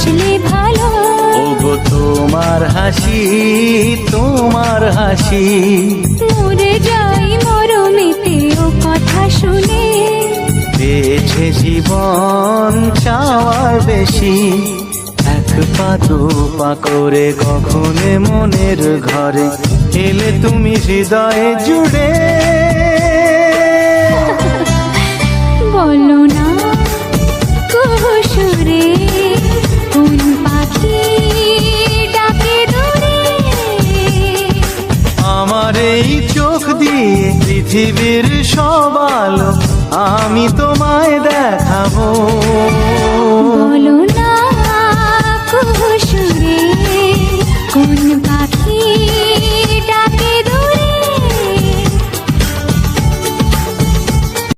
হাসলে ভালো। ওগো তোমার হাসি, তোমার হাসি, মরে যাই মরমেতে ও কথা শুনে। পেয়েছে জীবন চাওয়ার বেশি, এক পা দু পা করে কখনো মনের ঘরে এলে তুমি হৃদয়ে জুড়ে। বলো না কুহুসুরে কোন পাখি ডাকে দূরে। আমার এই চোখ দিয়ে পৃথিবীর সব আলো আমি তোমায় দেখাবো।